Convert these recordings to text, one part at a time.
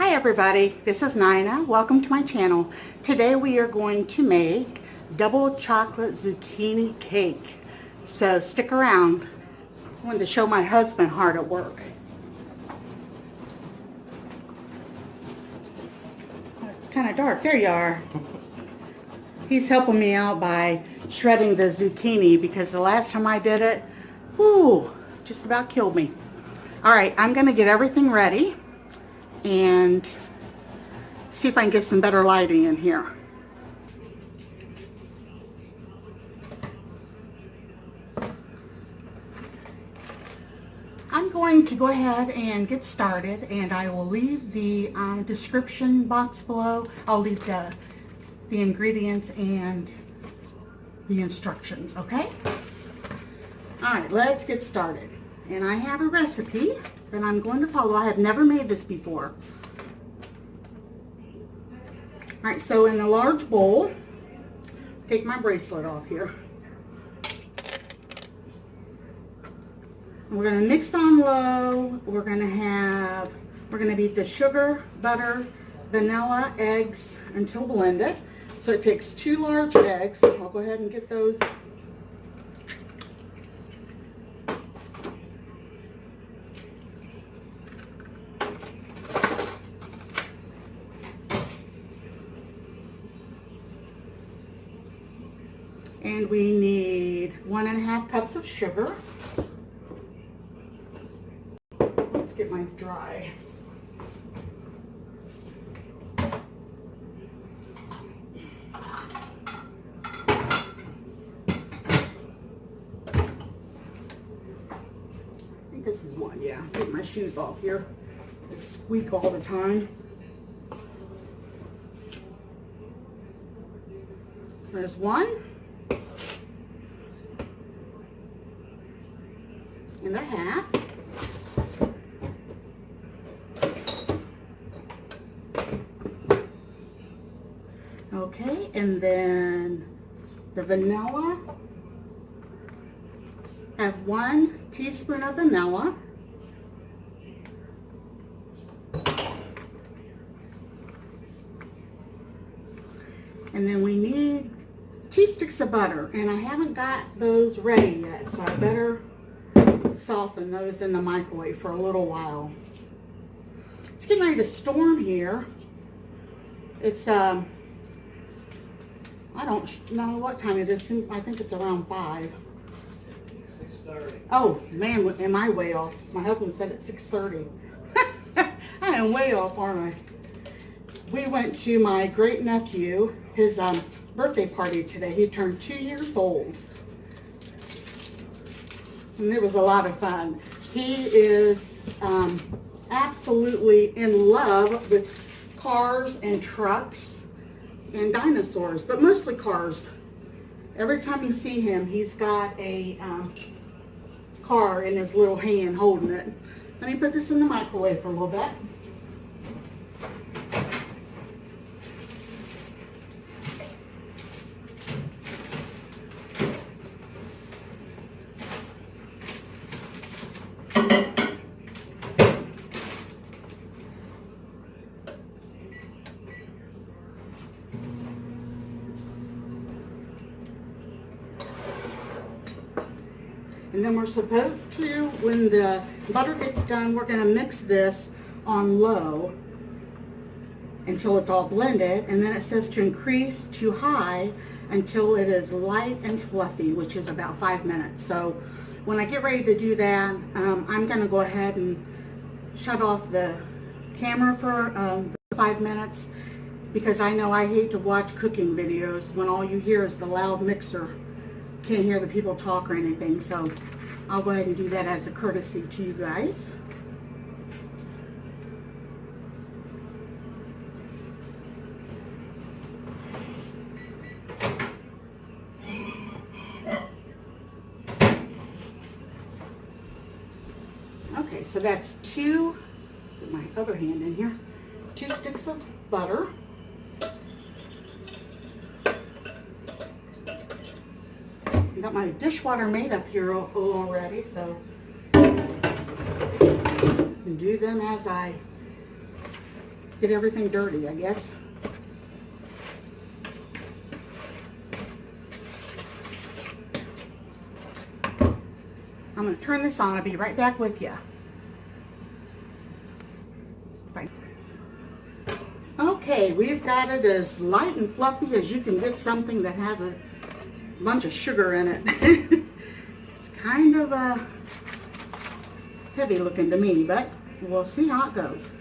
Hi everybody, this is Nina. Welcome to my channel. Today we are going to make double chocolate zucchini cake. So stick around. I wanted to show my husband hard at work. It's kind of dark. There you are. He's helping me out by shredding the zucchini because the last time I did it, whoo, just about killed me. Alright, I'm going to get everything ready and see if I can get some better lighting in here. I'm going to go ahead and get started, and I will leave the description box below. I'll leave the ingredients and the instructions, okay? Alright, let's get started. And I have a recipe that I'm going to follow. I have never made this before. Alright, so in a large bowl, take my bracelet off here. We're going to mix on low. We're going to beat the sugar, butter, vanilla, eggs until blended. So it takes 2 large eggs. I'll go ahead and get those. And we need 1.5 cups of sugar. Let's get mine dry. I think this is one, yeah. Get my shoes off here. They squeak all the time. There's 1.5 Okay, and then the vanilla. I have 1 teaspoon of vanilla. And then we need 2 sticks of butter, and I haven't got those ready yet, so I better soften those in the microwave for a little while. It's getting ready to storm here. It's I don't know what time it is. I think it's around 5. 6:30. Oh man, am I way off? My husband said it's 6:30. I am way off, aren't I? We went to my great nephew, his birthday party today. He turned 2 years old. And it was a lot of fun. He is absolutely in love with cars and trucks and dinosaurs, but mostly cars. Every time you see him, he's got a car in his little hand holding it. Let me put this in the microwave for a little bit. And then we're supposed to, when the butter gets done, we're going to mix this on low until it's all blended. And then it says to increase to high until it is light and fluffy, which is about 5 minutes. So when I get ready to do that, I'm going to go ahead and shut off the camera for 5 minutes, because I know I hate to watch cooking videos when all you hear is the loud mixer. Can't hear the people talk or anything, so I'll go ahead and do that as a courtesy to you guys. Okay, so that's 2, put my other hand in here, 2 sticks of butter. I got my dishwater made up here already, so I can do them as I get everything dirty, I guess. I'm going to turn this on. I'll be right back with you. Bye. Okay, we've got it as light and fluffy as you can get something that has a bunch of sugar in it. It's kind of heavy looking to me, but we'll see how it goes.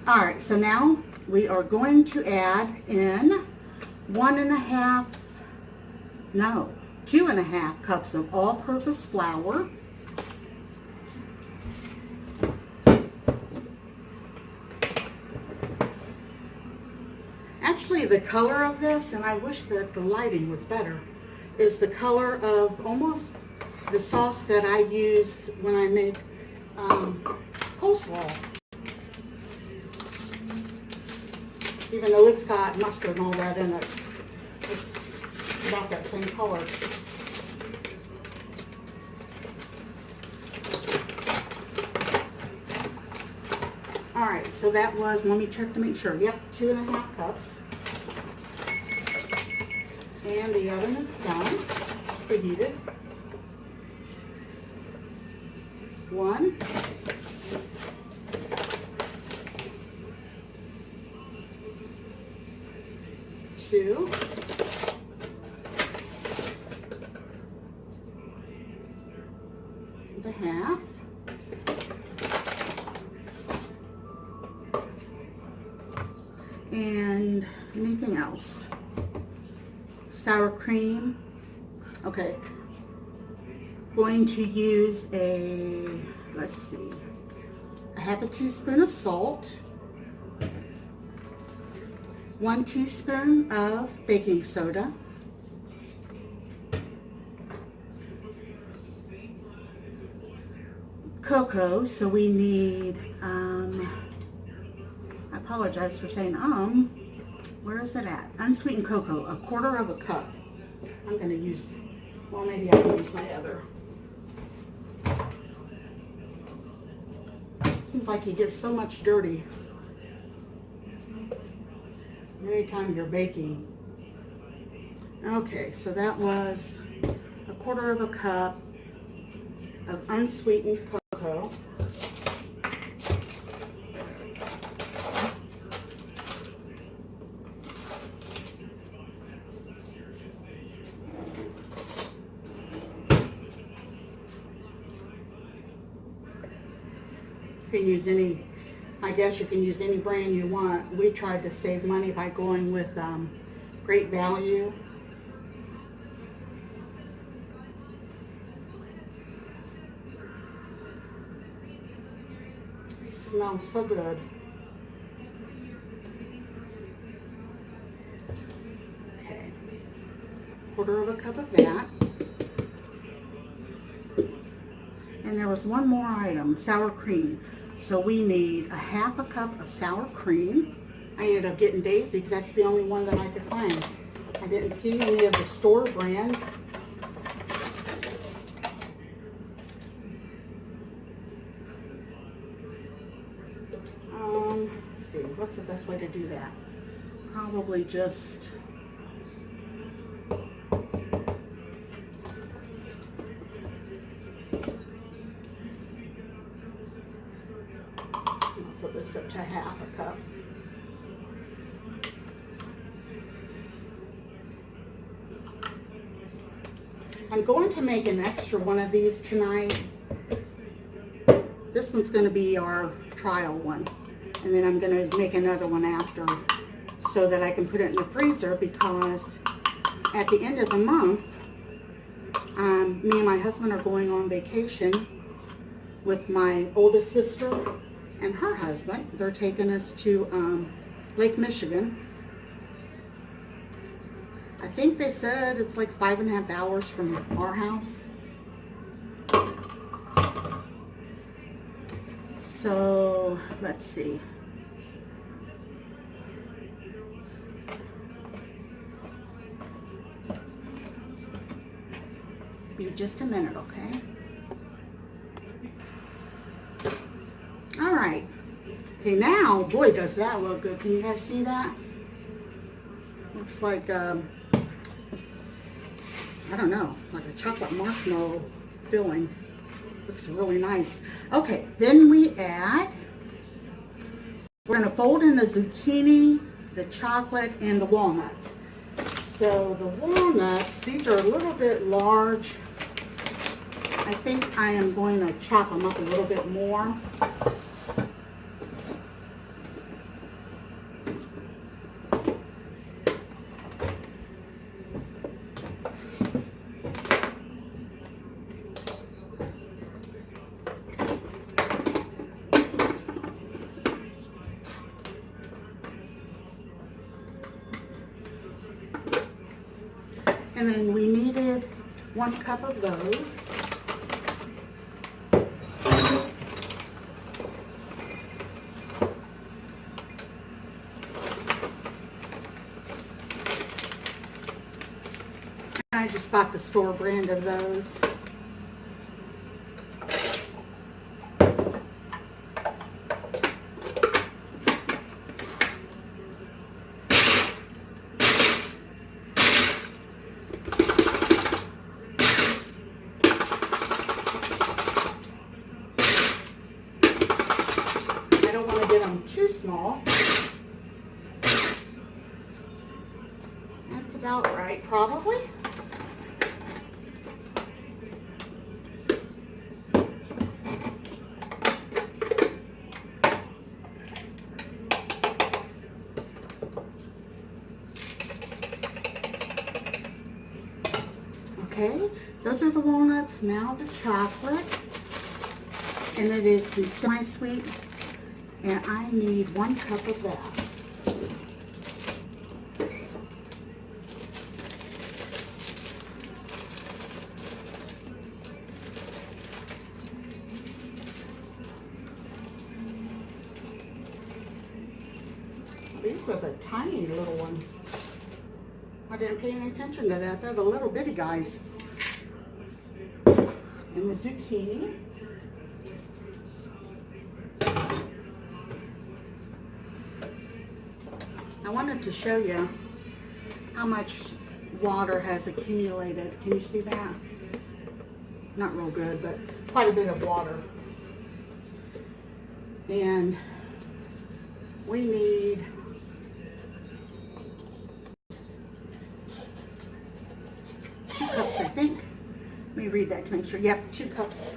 All right, so now we are going to add in 2.5 cups of all-purpose flour. Actually, the color of this, and I wish that the lighting was better, is the color of almost the sauce that I use when I make coleslaw. Even though it's got mustard and all that in it, it's about that same color. All right, so that was, let me check to make sure. Yep, 2.5 cups. And the oven is done, preheated. 1. 2. 1.5. And anything else? Sour cream. Okay. Going to use a, let's see, a 1/2 teaspoon of salt, 1 teaspoon of baking soda, cocoa, so we need, I apologize for saying where is it at? Unsweetened cocoa, 1/4 cup. I'm going to use, well, maybe I can use my other. Seems like you get so much dirty anytime you're baking. Okay, so that was 1/4 cup of unsweetened cocoa. You can use any, I guess you can use any brand you want. We tried to save money by going with Great Value. Smells so good. Okay, 1/4 cup of that. And there was one more item, sour cream. So we need 1/2 cup of sour cream. I ended up getting Daisy because that's the only one that I could find. I didn't see any of the store brand. Let's see, what's the best way to do that? Probably just put this up to 1/2 cup. I'm going to make an extra one of these tonight. This one's going to be our trial one. And then I'm going to make another one after so that I can put it in the freezer, because at the end of the month, me and my husband are going on vacation with my oldest sister and her husband. They're taking us to Lake Michigan. I think they said it's like 5.5 hours from our house. So let's see. Be just a minute, okay? All right. Okay, now, boy, does that look good. Can you guys see that? Looks like, I don't know, like a chocolate marshmallow filling. Looks really nice. Okay, then we're going to fold in the zucchini, the chocolate, and the walnuts. So the walnuts, these are a little bit large. I think I am going to chop them up a little bit more. And then we needed 1 cup of those. I just bought the store brand of those. I don't want to get them too small. That's about right, probably. Okay, those are the walnuts. Now the chocolate, and it is the semi-sweet, and I need 1 cup of that. These are the tiny little ones. I didn't pay any attention to that. They're the little bitty guys. And the zucchini. I wanted to show you how much water has accumulated. Can you see that? Not real good, but quite a bit of water. And we need 2 cups, I think. Let me read that to make sure. Yep, 2 cups.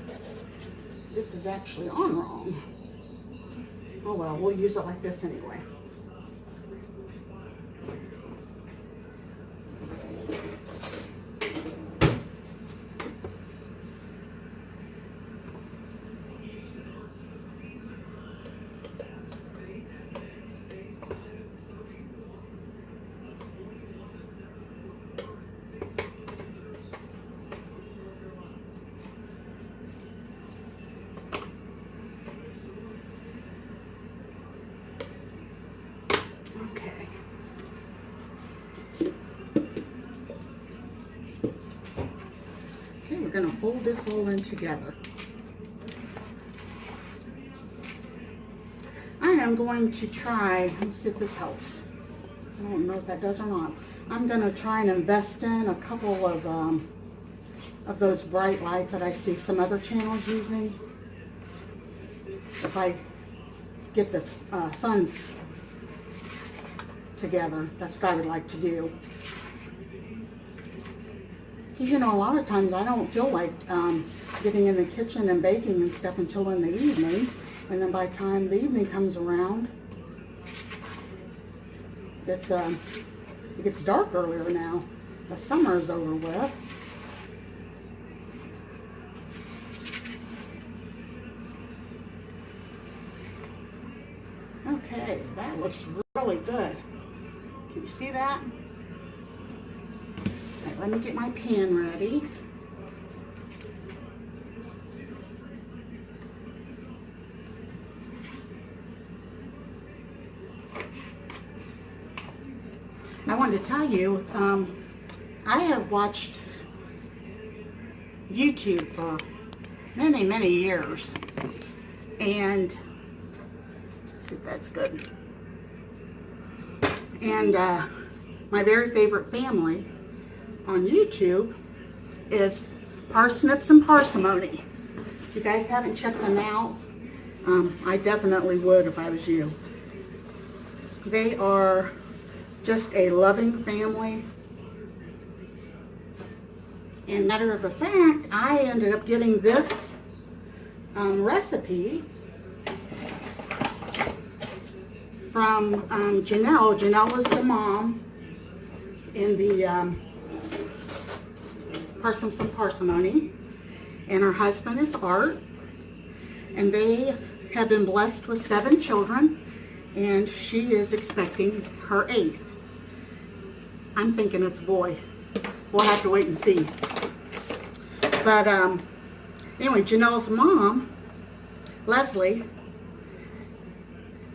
This is actually on wrong. Oh well, we'll use it like this anyway. We're going to fold this all in together. I am going to try, let me see if this helps. I don't know if that does or not. I'm going to try and invest in a couple of those bright lights that I see some other channels using. If I get the funds together, that's what I would like to do. Because, you know, a lot of times I don't feel like getting in the kitchen and baking and stuff until in the evening. And then by the time the evening comes around, it gets dark earlier now. The summer is over with. Okay, that looks really good. Can you see that? Right, let me get my pan ready. I wanted to tell you, I have watched YouTube for many, many years. And See if that's good. And my very favorite family on YouTube is Parsnips and Parsimony. If you guys haven't checked them out, I definitely would if I was you. They are just a loving family. And matter of fact, I ended up getting this recipe from Janelle. Janelle was the mom in the Parsnips and Parsimony, and her husband is Art, and they have been blessed with 7 children, and she is expecting her 8th. I'm thinking it's a boy. We'll have to wait and see. But anyway, Janelle's mom, Leslie,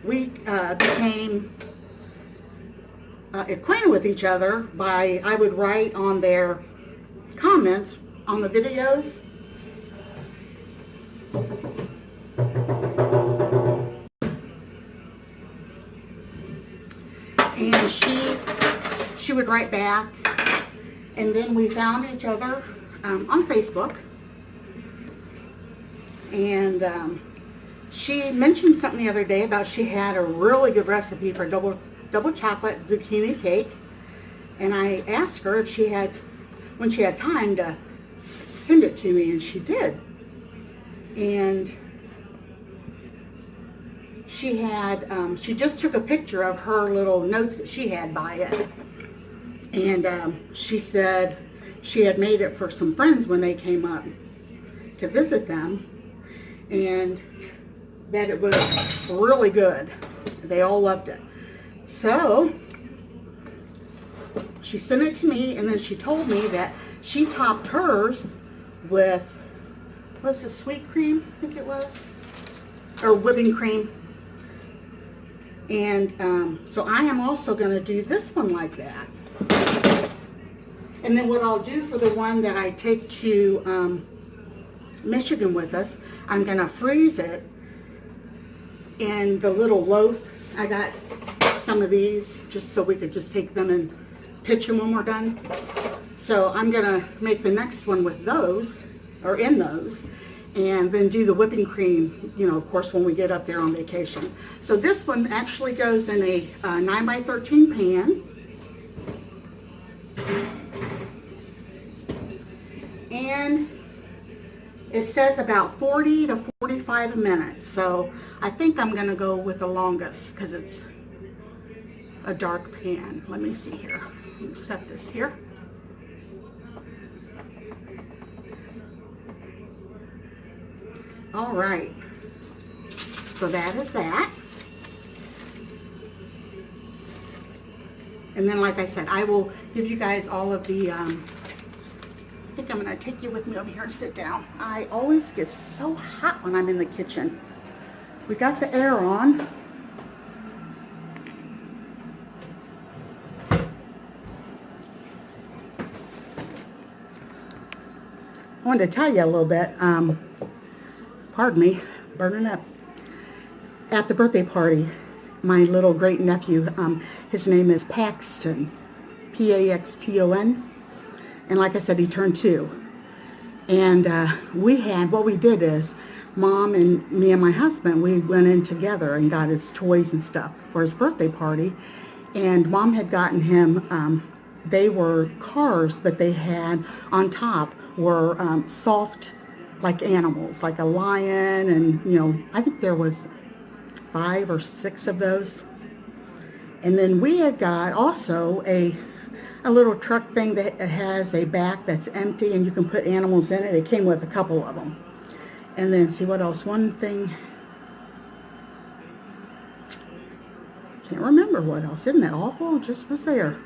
we became acquainted with each other by, I would write on their comments on the videos. And she would write back, and then we found each other on Facebook, and she mentioned something the other day about she had a really good recipe for double chocolate zucchini cake, and I asked her if she had, when she had time, to send it to me, and she did. And she had, she just took a picture of her little notes that she had by it, and she said she had made it for some friends when they came up to visit them, and that it was really good. They all loved it. So she sent it to me, and then she told me that she topped hers with, what was it, sweet cream, I think it was, or whipping cream. And so I am also going to do this one like that. And then what I'll do for the one that I take to Michigan with us, I'm going to freeze it in the little loaf. I got some of these just so we could just take them and pitch them when we're done. So I'm going to make the next one with those, or in those, and then do the whipping cream, you know, of course, when we get up there on vacation. So this one actually goes in a 9x13 pan. And it says about 40 to 45 minutes. So I think I'm going to go with the longest because it's a dark pan. Let me see here. Let me set this here. All right. So that is that. And then, like I said, I will give you guys all of the, I think I'm going to take you with me over here and sit down. I always get so hot when I'm in the kitchen. We got the air on. I wanted to tell you a little bit, pardon me, burning up. At the birthday party, my little great nephew, his name is Paxton, P-A-X-T-O-N. And like I said, he turned 2. And what we did is, Mom and me and my husband, we went in together and got his toys and stuff for his birthday party. And Mom had gotten him, they were cars, but they had on top were soft, like animals, like a lion, and, you know, I think there was 5 or 6 of those. And then we had got also a little truck thing that has a back that's empty and you can put animals in it. It came with a couple of them. And then see what else, one thing, can't remember what else. Isn't that awful? It just was there.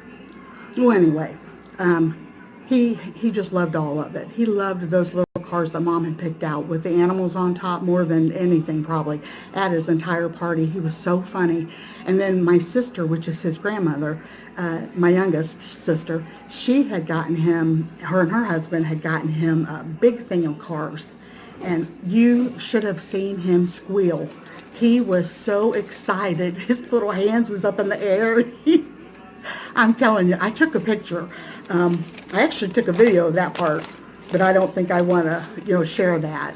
Well, anyway, he just loved all of it. He loved those little cars that Mom had picked out with the animals on top more than anything probably at his entire party. He was so funny. And then my sister, which is his grandmother, my youngest sister, she had gotten him, her and her husband had gotten him a big thing of cars. And you should have seen him squeal. He was so excited. His little hands was up in the air. I'm telling you, I took a picture. I actually took a video of that part, but I don't think I want to, share that.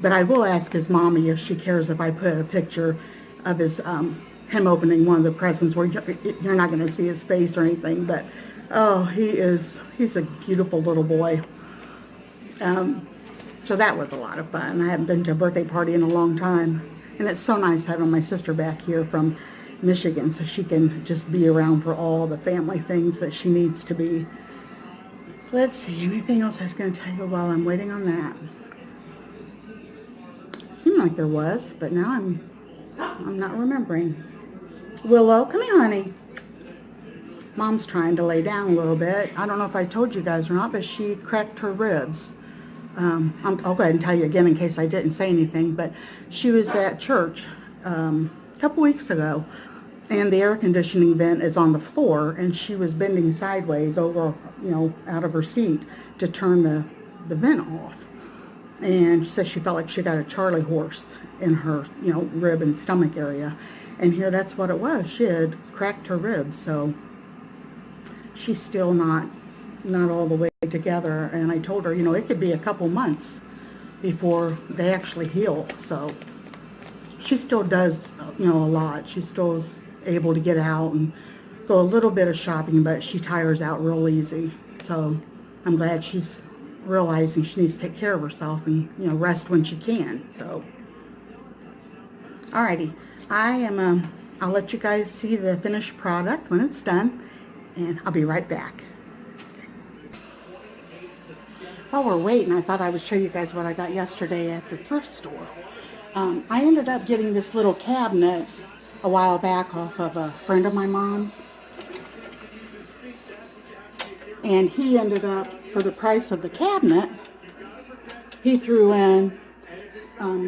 But I will ask his mommy if she cares if I put a picture of his him opening one of the presents where you're not going to see his face or anything. But oh, he's a beautiful little boy. So that was a lot of fun. I haven't been to a birthday party in a long time. And it's so nice having my sister back here from Michigan so she can just be around for all the family things that she needs to be. Let's see, anything else I was going to tell you while I'm waiting on that? It seemed like there was, but now I'm not remembering. Willow, come here, honey. Mom's trying to lay down a little bit. I don't know if I told you guys or not, but she cracked her ribs. I'll go ahead and tell you again in case I didn't say anything, but she was at church a couple weeks ago, and the air conditioning vent is on the floor, and she was bending sideways over, out of her seat to turn the vent off. And she said she felt like she got a Charlie horse in her, rib and stomach area. And here, that's what it was. She had cracked her ribs, so she's still not all the way together. And I told her, it could be a couple months before they actually heal. So she still does, a lot. She still is able to get out and go a little bit of shopping, but she tires out real easy. So I'm glad she's realizing she needs to take care of herself and, rest when she can. So, alrighty. I'll let you guys see the finished product when it's done, and I'll be right back. While we're waiting, I thought I would show you guys what I got yesterday at the thrift store. I ended up getting this little cabinet a while back off of a friend of my mom's. And he ended up, for the price of the cabinet, he threw in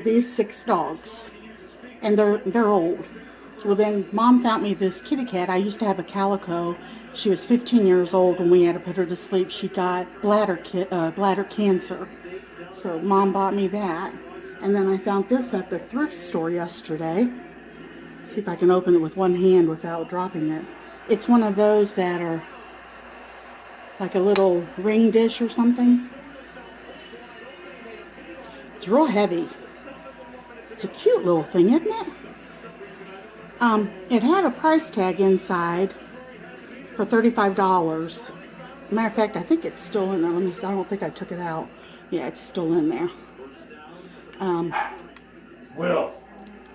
these 6 dogs. And they're old. Well, then Mom found me this kitty cat. I used to have a calico. She was 15 years old when we had to put her to sleep. She got bladder cancer. So Mom bought me that. And then I found this at the thrift store yesterday. See if I can open it with one hand without dropping it. It's one of those that are like a little ring dish or something. It's real heavy. It's a cute little thing, isn't it? It had a price tag inside for $35. Matter of fact, I think it's still in there. Let me see. I don't think I took it out. Yeah, it's still in there. Well,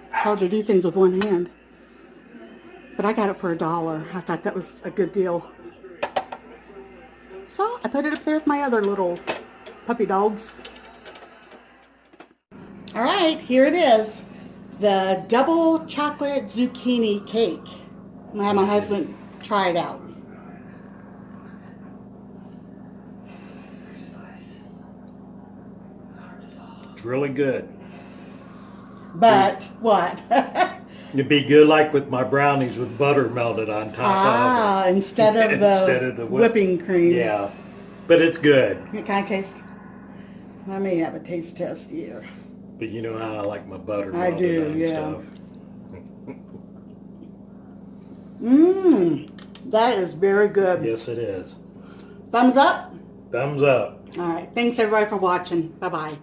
it's hard to do things with one hand. But I got it for $1. I thought that was a good deal. So I put it up there with my other little puppy dogs. All right, here it is. The double chocolate zucchini cake. I'm going to have my husband try it out. it's really good. But what? It'd be good like with my brownies with butter melted on top of it. Instead of the whipping cream. Yeah, but it's good. Can I taste? Let me have a taste test here. But you know how I like my butter I melted do, on yeah. stuff. That is very good. Yes, it is. Thumbs up? Thumbs up. All right. Thanks everybody for watching. Bye-bye.